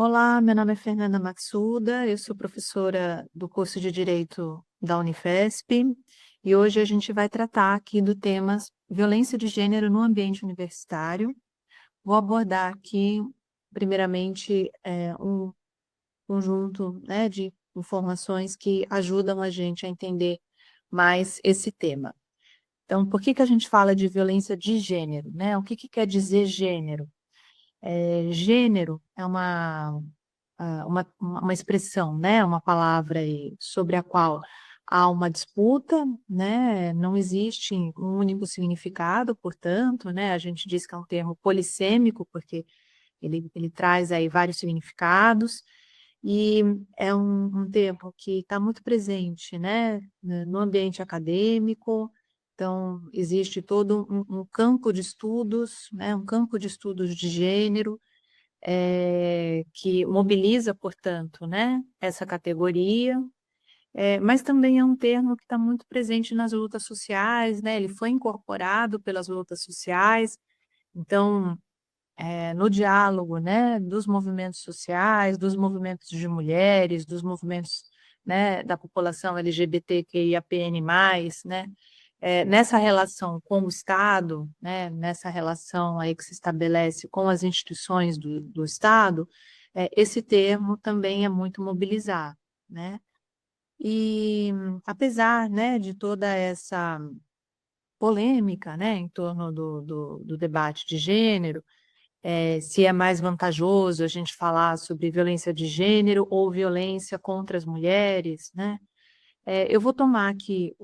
Olá, meu nome é Fernanda Matsuda, eu sou professora do curso de Direito da Unifesp e hoje a gente vai tratar aqui do tema violência de gênero no ambiente universitário. Vou abordar aqui, primeiramente, um conjunto, né, de informações que ajudam a gente a entender mais esse tema. Então, por que que a gente fala de violência de gênero, né? O que que quer dizer gênero? Gênero é uma expressão, né, uma palavra aí sobre a qual há uma disputa, né, não existe um único significado, portanto, né, a gente diz que é um termo polissêmico, porque ele traz aí vários significados, e é um termo que está muito presente, né, no ambiente acadêmico. Então, existe todo um campo de estudos, né, um campo de estudos de gênero, que mobiliza, portanto, né, essa categoria, mas também é um termo que está muito presente nas lutas sociais, né, ele foi incorporado pelas lutas sociais, então, no diálogo, né, dos movimentos sociais, dos movimentos de mulheres, dos movimentos, né, da população LGBTQIAPN+, né, nessa relação com o Estado, né, nessa relação aí que se estabelece com as instituições do Estado, esse termo também é muito mobilizado, né? E apesar, né, de toda essa polêmica, né, em torno do debate de gênero, se é mais vantajoso a gente falar sobre violência de gênero ou violência contra as mulheres, né? Eu vou tomar aqui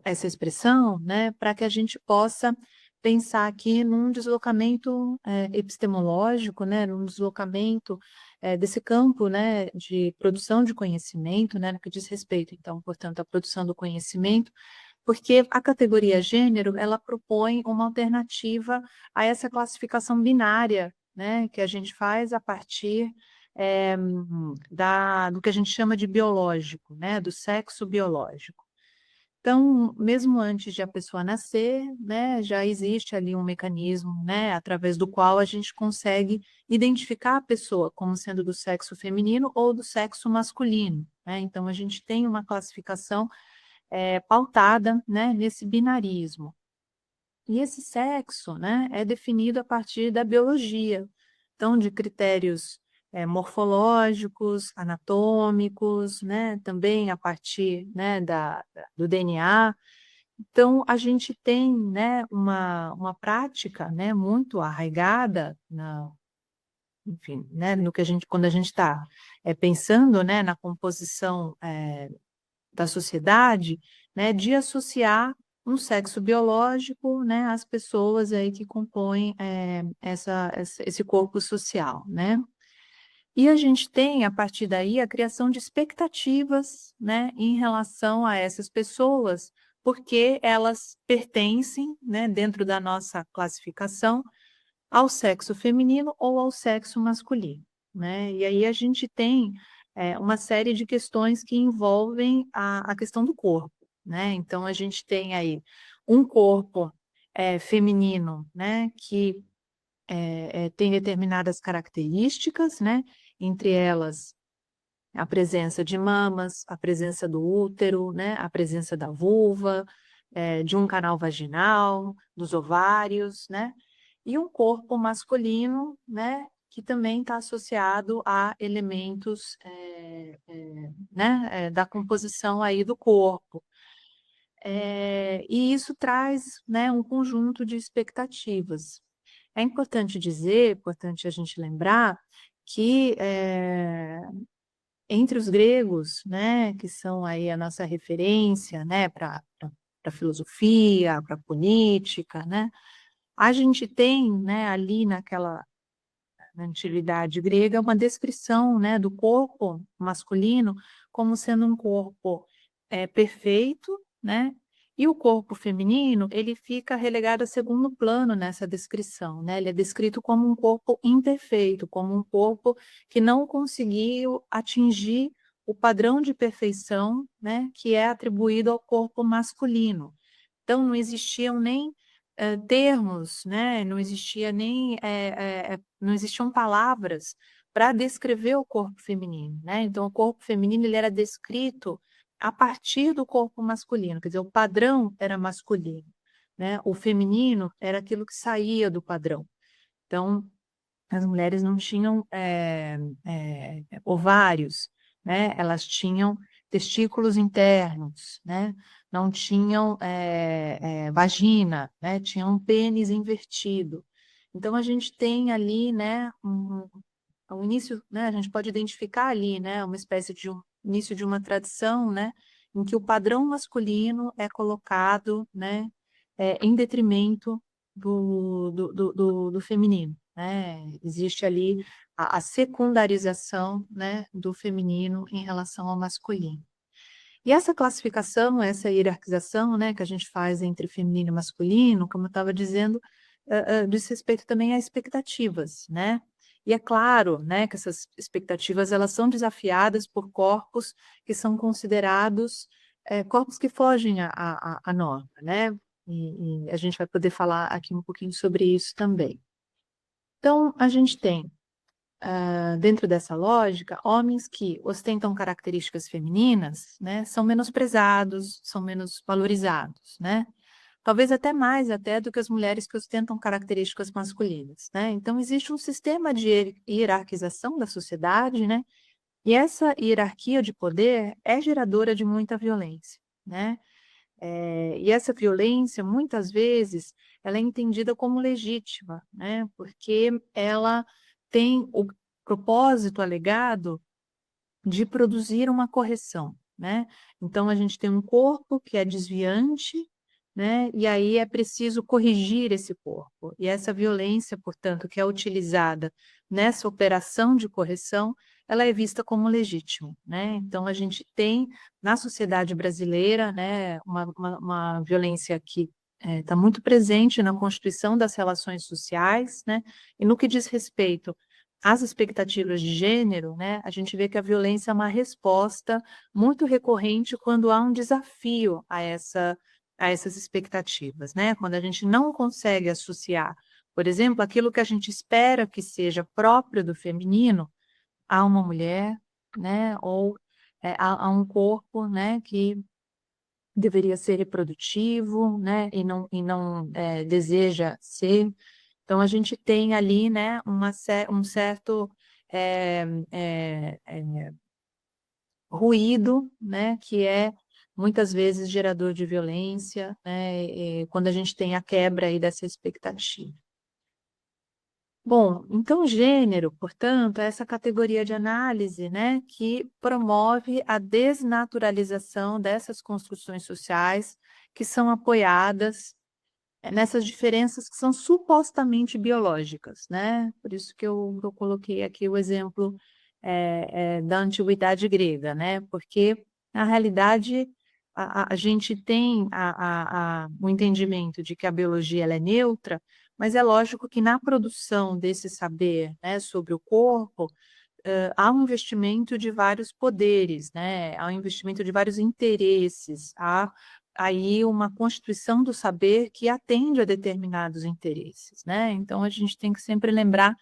essa expressão, né, para que a gente possa pensar aqui num deslocamento epistemológico, né, num deslocamento desse campo, né, de produção de conhecimento, né, no que diz respeito, então, portanto, à produção do conhecimento, porque a categoria gênero, ela propõe uma alternativa a essa classificação binária, né, que a gente faz a partir do que a gente chama de biológico, né, do sexo biológico. Então, mesmo antes de a pessoa nascer, né, já existe ali um mecanismo, né, através do qual a gente consegue identificar a pessoa como sendo do sexo feminino ou do sexo masculino, né? Então, a gente tem uma classificação pautada, né, nesse binarismo. E esse sexo, né, é definido a partir da biologia, então, de critérios morfológicos, anatômicos, né, também a partir, né, do DNA. Então, a gente tem, né, uma prática, né, muito arraigada enfim, né, no que a gente, quando a gente está pensando, né, na composição da sociedade, né, de associar um sexo biológico, né, às pessoas aí que compõem esse corpo social, né? E a gente tem, a partir daí, a criação de expectativas, né, em relação a essas pessoas, porque elas pertencem, né, dentro da nossa classificação, ao sexo feminino ou ao sexo masculino, né? E aí a gente tem uma série de questões que envolvem a questão do corpo, né? Então a gente tem aí um corpo feminino, né, que tem determinadas características, né? Entre elas a presença de mamas, a presença do útero, né? A presença da vulva, de um canal vaginal, dos ovários, né? E um corpo masculino, né? Que também está associado a elementos, né? Da composição aí do corpo. E isso traz, né? Um conjunto de expectativas. É importante a gente lembrar que entre os gregos, né, que são aí a nossa referência, né, para a filosofia, para a política, né, a gente tem, né, ali na antiguidade grega, uma descrição, né, do corpo masculino como sendo um corpo perfeito, né, e o corpo feminino, ele fica relegado a segundo plano nessa descrição, né, ele é descrito como um corpo imperfeito, como um corpo que não conseguiu atingir o padrão de perfeição, né, que é atribuído ao corpo masculino. Então, não existiam nem termos, né, não existia nem, não existiam palavras para descrever o corpo feminino, né, então o corpo feminino ele era descrito a partir do corpo masculino, quer dizer, o padrão era masculino, né, o feminino era aquilo que saía do padrão. Então, as mulheres não tinham, ovários, né, elas tinham testículos internos, né, não tinham, vagina, né, tinham um pênis invertido. Então a gente tem ali, né, o início, né, a gente pode identificar ali, né, uma espécie de início de uma tradição, né, em que o padrão masculino é colocado, né, em detrimento do feminino, né? Existe ali a secundarização, né, do feminino em relação ao masculino. E essa classificação, essa hierarquização, né, que a gente faz entre feminino e masculino, como eu estava dizendo, diz respeito também a expectativas, né? E é claro, né, que essas expectativas elas são desafiadas por corpos que são considerados corpos que fogem à norma, né? E a gente vai poder falar aqui um pouquinho sobre isso também. Então, a gente tem dentro dessa lógica, homens que ostentam características femininas, né, são menosprezados, são menos valorizados, né? Talvez até mais até do que as mulheres que ostentam características masculinas, né? Então existe um sistema de hierarquização da sociedade, né? E essa hierarquia de poder é geradora de muita violência, né? E essa violência, muitas vezes, ela é entendida como legítima, né? Porque ela tem o propósito alegado de produzir uma correção, né? Então a gente tem um corpo que é desviante, né? E aí é preciso corrigir esse corpo. E essa violência, portanto, que é utilizada nessa operação de correção, ela é vista como legítima, né? Então a gente tem na sociedade brasileira, né, uma violência que está muito presente na constituição das relações sociais, né? E no que diz respeito as expectativas de gênero, né, a gente vê que a violência é uma resposta muito recorrente quando há um desafio a essas expectativas, né? Quando a gente não consegue associar, por exemplo, aquilo que a gente espera que seja próprio do feminino a uma mulher, né? Ou a um corpo, né? Que deveria ser reprodutivo, né? E não deseja ser. Então, a gente tem ali, né, um certo eh, eh, eh, ruído, né, que é muitas vezes gerador de violência, né, quando a gente tem a quebra aí dessa expectativa. Bom, então gênero, portanto, é essa categoria de análise, né, que promove a desnaturalização dessas construções sociais que são apoiadas nessas diferenças que são supostamente biológicas, né? Por isso que eu coloquei aqui o exemplo da antiguidade grega, né? Porque, na realidade, a gente tem o entendimento de que a biologia ela é neutra, mas é lógico que na produção desse saber, né, sobre o corpo, há um investimento de vários poderes, né? Há um investimento de vários interesses, há aí uma constituição do saber que atende a determinados interesses, né? Então a gente tem que sempre lembrar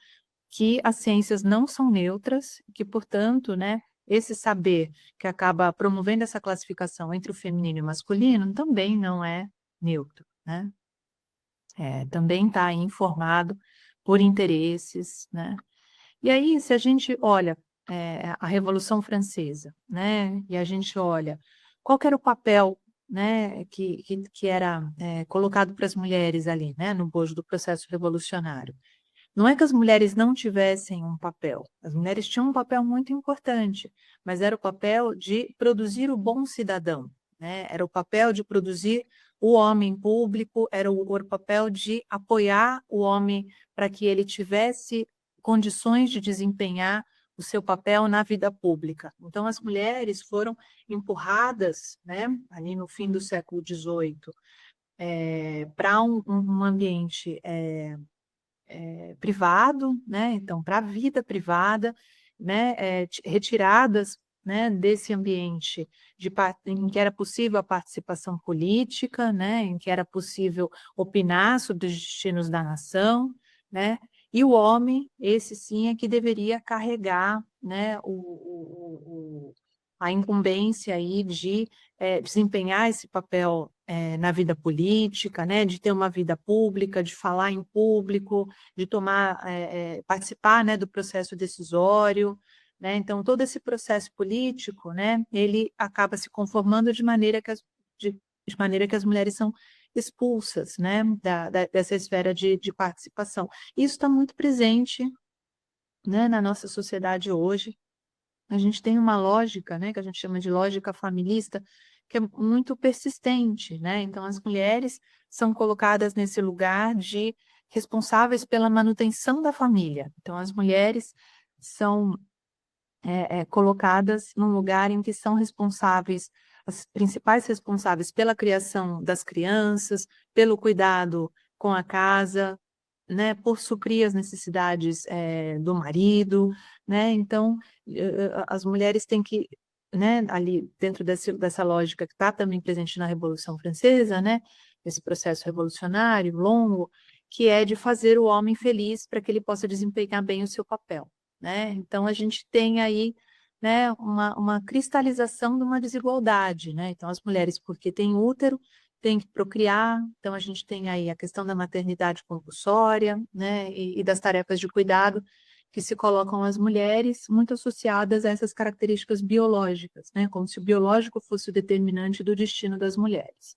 que as ciências não são neutras, que, portanto, né, esse saber que acaba promovendo essa classificação entre o feminino e o masculino também não é neutro, né? Também está informado por interesses, né? E aí, se a gente olha a Revolução Francesa, né, e a gente olha qual que era o papel, né, que era colocado para as mulheres ali, né, no bojo do processo revolucionário. Não é que as mulheres não tivessem um papel, as mulheres tinham um papel muito importante, mas era o papel de produzir o bom cidadão, né? Era o papel de produzir o homem público, era o papel de apoiar o homem para que ele tivesse condições de desempenhar o seu papel na vida pública. Então, as mulheres foram empurradas, né, ali no fim do século XVIII, para um ambiente privado, né? Então, para a vida privada, né? Retiradas né, desse ambiente em que era possível a participação política, né, em que era possível opinar sobre os destinos da nação, né, e o homem, esse sim, é que deveria carregar, né, a incumbência aí de desempenhar esse papel na vida política, né, de ter uma vida pública, de falar em público, de participar, né, do processo decisório, né. Então todo esse processo político, né, ele acaba se conformando de maneira que as mulheres são expulsas, né, dessa esfera de participação. Isso está muito presente, né, na nossa sociedade hoje. A gente tem uma lógica, né, que a gente chama de lógica familista, que é muito persistente, né. Então as mulheres são colocadas nesse lugar de responsáveis pela manutenção da família. Então as mulheres são colocadas num lugar em que são responsáveis, as principais responsáveis pela criação das crianças, pelo cuidado com a casa, né, por suprir as necessidades, do marido, né. Então, as mulheres têm que, né, ali dentro dessa lógica que está também presente na Revolução Francesa, né, esse processo revolucionário longo, que é de fazer o homem feliz para que ele possa desempenhar bem o seu papel, né. Então a gente tem aí, né, uma cristalização de uma desigualdade, né. Então as mulheres, porque têm útero, têm que procriar, então a gente tem aí a questão da maternidade compulsória, né, e das tarefas de cuidado que se colocam às mulheres, muito associadas a essas características biológicas, né, como se o biológico fosse o determinante do destino das mulheres.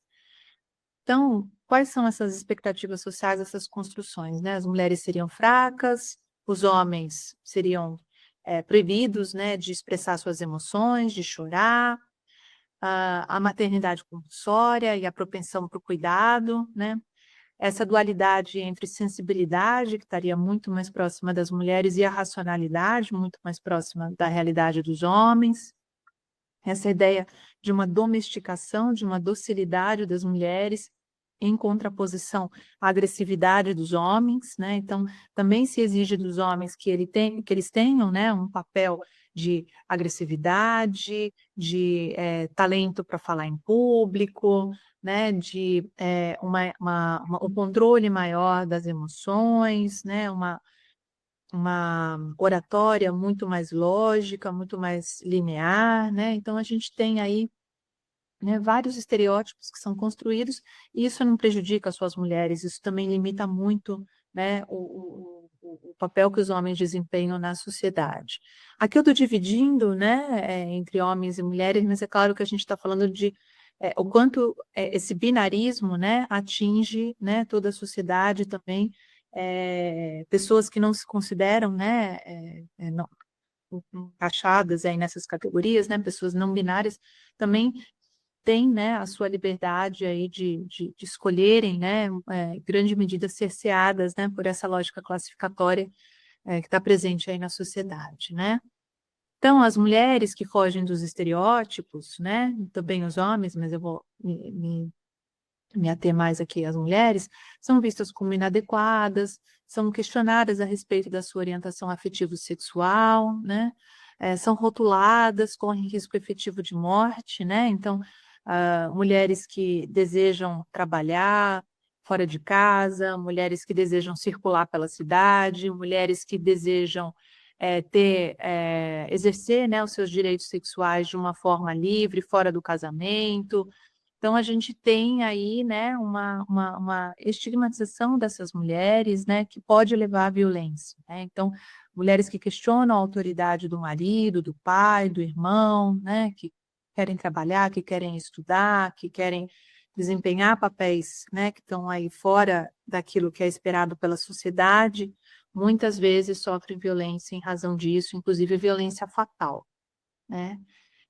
Então, quais são essas expectativas sociais, essas construções, né? As mulheres seriam fracas, os homens seriam proibidos, né, de expressar suas emoções, de chorar, a maternidade compulsória e a propensão para o cuidado, né? Essa dualidade entre sensibilidade, que estaria muito mais próxima das mulheres, e a racionalidade, muito mais próxima da realidade dos homens. Essa ideia de uma domesticação, de uma docilidade das mulheres, em contraposição à agressividade dos homens, né. Então, também se exige dos homens que eles tenham, né, um papel de agressividade, de talento para falar em público, né, de um controle maior das emoções, né, uma oratória muito mais lógica, muito mais linear, né. Então a gente tem aí, né, vários estereótipos que são construídos, e isso não prejudica só as mulheres, isso também limita muito, né, o papel que os homens desempenham na sociedade. Aqui eu estou dividindo, né, entre homens e mulheres, mas é claro que a gente está falando de, o quanto, esse binarismo, né, atinge, né, toda a sociedade também, pessoas que não se consideram, né, não encaixadas aí nessas categorias, né, pessoas não binárias, também têm, né, a sua liberdade aí de escolherem, né, em grande medida cerceadas, né, por essa lógica classificatória, que está presente aí na sociedade, né. Então as mulheres que fogem dos estereótipos, né, também os homens, mas eu vou me ater mais aqui às mulheres, são vistas como inadequadas, são questionadas a respeito da sua orientação afetivo-sexual, né, são rotuladas, correm risco efetivo de morte, né. Então, mulheres que desejam trabalhar fora de casa, mulheres que desejam circular pela cidade, mulheres que desejam exercer, né, os seus direitos sexuais de uma forma livre, fora do casamento. Então a gente tem aí, né, uma estigmatização dessas mulheres, né, que pode levar à violência, né. Então, mulheres que questionam a autoridade do marido, do pai, do irmão, né, que querem trabalhar, que querem estudar, que querem desempenhar papéis, né, que estão aí fora daquilo que é esperado pela sociedade, muitas vezes sofrem violência em razão disso, inclusive violência fatal, né.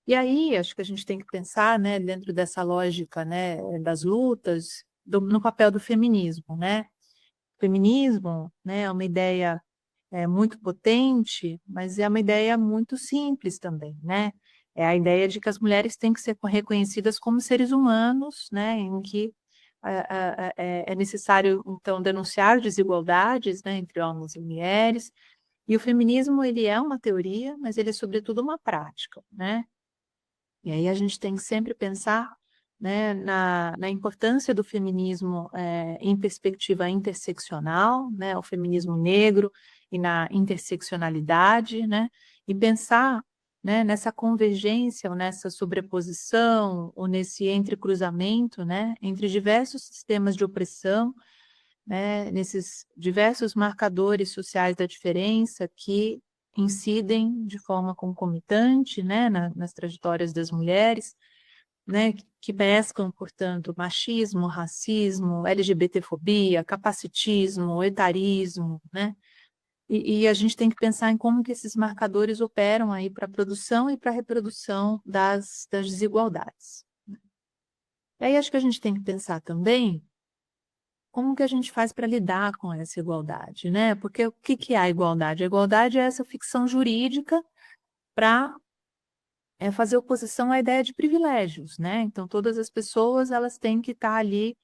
E aí, acho que a gente tem que pensar, né, dentro dessa lógica, né, das lutas, no papel do feminismo, né. O feminismo, né, é uma ideia, muito potente, mas é uma ideia muito simples também, né. É a ideia de que as mulheres têm que ser reconhecidas como seres humanos, né, em que é necessário, então, denunciar desigualdades, né, entre homens e mulheres, E o feminismo, ele é uma teoria, mas ele é sobretudo uma prática, né? E aí a gente tem que sempre pensar, né, na importância do feminismo em perspectiva interseccional, né, o feminismo negro e na interseccionalidade, né, e pensar, né, nessa convergência ou nessa sobreposição ou nesse entrecruzamento, né, entre diversos sistemas de opressão, né, nesses diversos marcadores sociais da diferença que incidem de forma concomitante, né, nas trajetórias das mulheres, né, que mesclam, portanto, machismo, racismo, LGBTfobia, capacitismo, etarismo, né, e a gente tem que pensar em como que esses marcadores operam aí para a produção e para a reprodução das desigualdades. E aí acho que a gente tem que pensar também como que a gente faz para lidar com essa igualdade, né? Porque o que que é a igualdade? A igualdade é essa ficção jurídica para fazer oposição à ideia de privilégios, né? Então, todas as pessoas elas têm que estar ali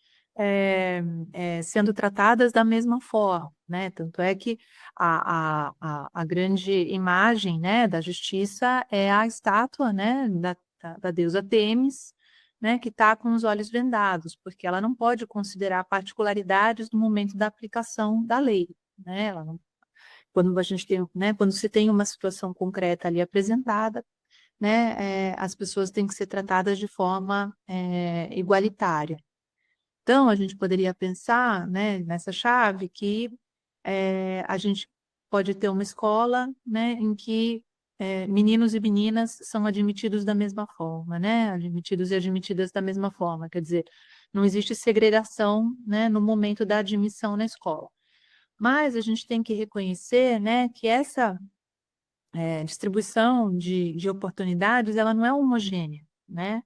sendo tratadas da mesma forma, né? Tanto é que a grande imagem, né, da justiça é a estátua, né, da deusa Têmis, né, que está com os olhos vendados, porque ela não pode considerar particularidades no momento da aplicação da lei, né? Ela não, quando a gente tem, né, quando se tem uma situação concreta ali apresentada, né, as pessoas têm que ser tratadas de forma igualitária. Então, a gente poderia pensar, né, nessa chave que a gente pode ter uma escola, né, em que meninos e meninas são admitidos da mesma forma, né, admitidos e admitidas da mesma forma, quer dizer, não existe segregação, né, no momento da admissão na escola. Mas a gente tem que reconhecer, né, que essa distribuição de oportunidades, ela não é homogênea, né?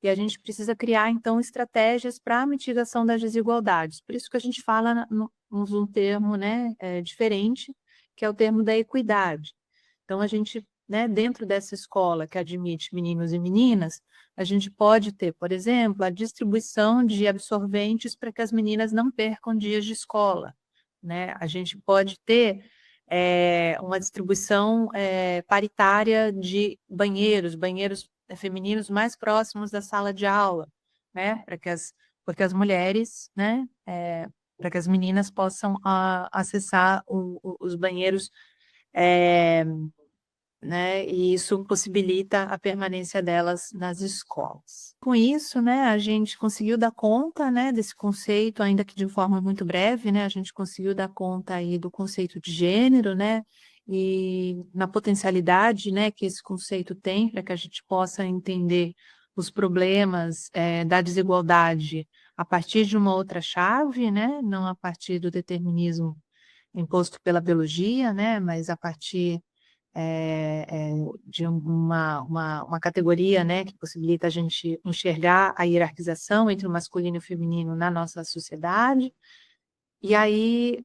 E a gente precisa criar, então, estratégias para a mitigação das desigualdades. Por isso que a gente fala usa um termo, né, diferente, que é o termo da equidade. Então, a gente, né, dentro dessa escola que admite meninos e meninas, a gente pode ter, por exemplo, a distribuição de absorventes para que as meninas não percam dias de escola, né? A gente pode ter uma distribuição paritária de banheiros femininos mais próximos da sala de aula, né? Porque as mulheres, né? Para que as meninas possam acessar os banheiros é, né? E isso possibilita a permanência delas nas escolas. Com isso, né, a gente conseguiu dar conta, né, desse conceito, ainda que de forma muito breve, né, a gente conseguiu dar conta aí do conceito de gênero, né, e na potencialidade, né, que esse conceito tem para que a gente possa entender os problemas da desigualdade a partir de uma outra chave, né, não a partir do determinismo imposto pela biologia, né, mas a partir de uma categoria, né, que possibilita a gente enxergar a hierarquização entre o masculino e o feminino na nossa sociedade, e aí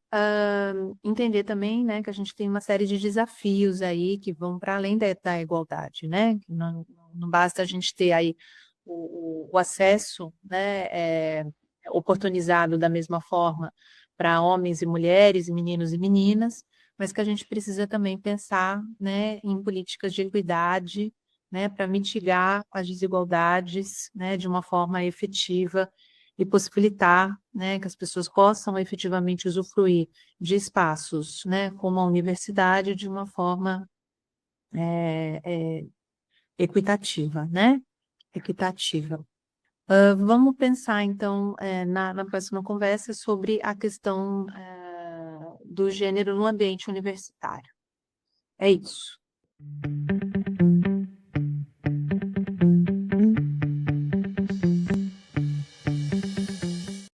entender também, né, que a gente tem uma série de desafios aí que vão para além da igualdade, né, que não basta a gente ter aí o acesso, né, oportunizado da mesma forma para homens e mulheres, e meninos e meninas, mas que a gente precisa também pensar, né, em políticas de equidade, né, para mitigar as desigualdades, né, de uma forma efetiva e possibilitar, né, que as pessoas possam efetivamente usufruir de espaços, né, como a universidade, de uma forma equitativa, né? Equitativa. Vamos pensar, então, na próxima conversa sobre a questão do gênero no ambiente universitário. É isso.